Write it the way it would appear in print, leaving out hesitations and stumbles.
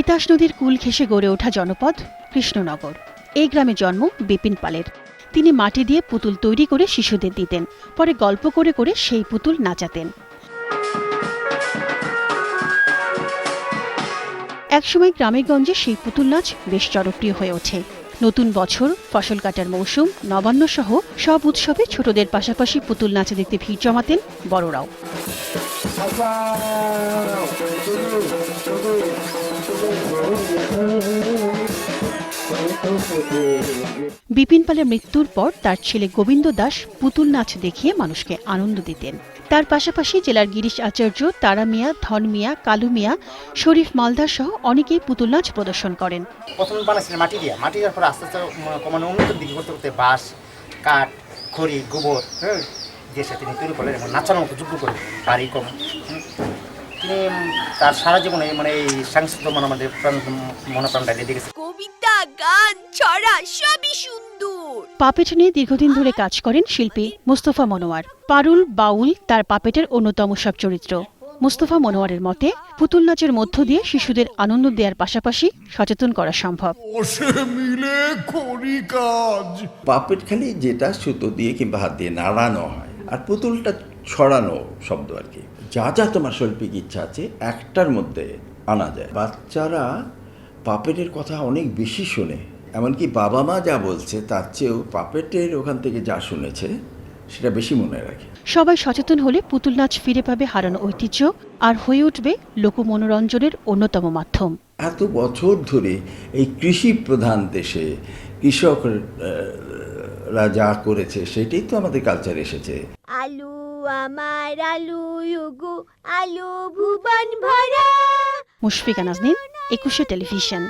তিতাস নদীর কুল ঘেঁষে গড়ে ওঠা জনপদ কৃষ্ণনগর। এই গ্রামে জন্ম বিপিন পালের। তিনি মাটি দিয়ে পুতুল তৈরি করে শিশুদের দিতেন, পরে গল্প করে করে সেই পুতুল নাচাতেন। একসময় গ্রামেগঞ্জে সেই পুতুল নাচ বেশ জনপ্রিয় হয়ে ওঠে। নতুন বছর, ফসল কাটার মৌসুম, নবান্ন সহ সব উৎসবে ছোটদের পাশাপাশি পুতুল নাচ দেখতে ভিড় জমাতেন বড়রাও। বিপিন পালের মৃত্যুর পর তার ছেলে গোবিন্দ দাস পুতুল নাচ দেখিয়ে মানুষকে আনন্দ দিতেন। তার পাশাপাশি জেলার গিরিশ আচার্য, তারা মিয়া, ধন মিয়া, কালু মিয়া, শরীফ মালদার সহ অনেকেই পুতুল নাচ প্রদর্শন করেন। প্রথমে বানাচ্ছিলেন মাটি দেওয়ার পর আস্তে আস্তে কমানো উন্নতির দিকে করতে করতে বাঁশ, কাঠ, খড়ি, গোবর দিয়ে তিনি তৈরি করলেন এবং নাচানোর মতো যোগ্য করে বাড়ি কম। তিনি তার সারা জীবনে এই সাংস্কৃতিক আমাদের মনোপ্রাণটা দিয়ে গেছে। কবিতা, গান, ছড়া সবই সুন্দর। পাপেট নিয়ে দীর্ঘদিন ধরে কাজ করেন শিল্পী মোস্তফা মনোয়ার। পারুল, বাউল তার পাপেটের অন্যতম সব চরিত্র। মোস্তফা মনোয়ারের মতে, পুতুল নাচের মধ্য দিয়ে শিশুদের আনন্দ দেওয়ার পাশাপাশি সচেতন করা সম্ভব। পাপেট খালি যেটা সুতো দিয়ে কিংবা হাত দিয়ে নাড়ানো হয়, আর পুতুলটা ছড়ানো শব্দ আর কি। যা যা তোমার শৈল্পিক ইচ্ছা আছে একটার মধ্যে আনা যায়। বাচ্চারা পাপেটের কথা অনেক বেশি শোনে, এমনকি বাবা মা যা বলছে তার চেয়েও পাপেটের ওখান থেকে যা শুনেছে সেটা বেশি মনে রাখে। সবাই সচেতন হলে পুতুল নাচ ফিরে পাবে হারানো ঐতিহ্য আর হয়ে উঠবে লোক মনোরঞ্জনের অন্যতম মাধ্যম। এত বছর ধরে এই কৃষি প্রধান দেশে কৃষকরা যা করেছে সেটাই তো আমাদের কালচার এসেছে। আলু আমার আলু ইউগু, আলু ভুবন ভরা। মুশফিকা নাজনীন, 21 টেলিভিশন।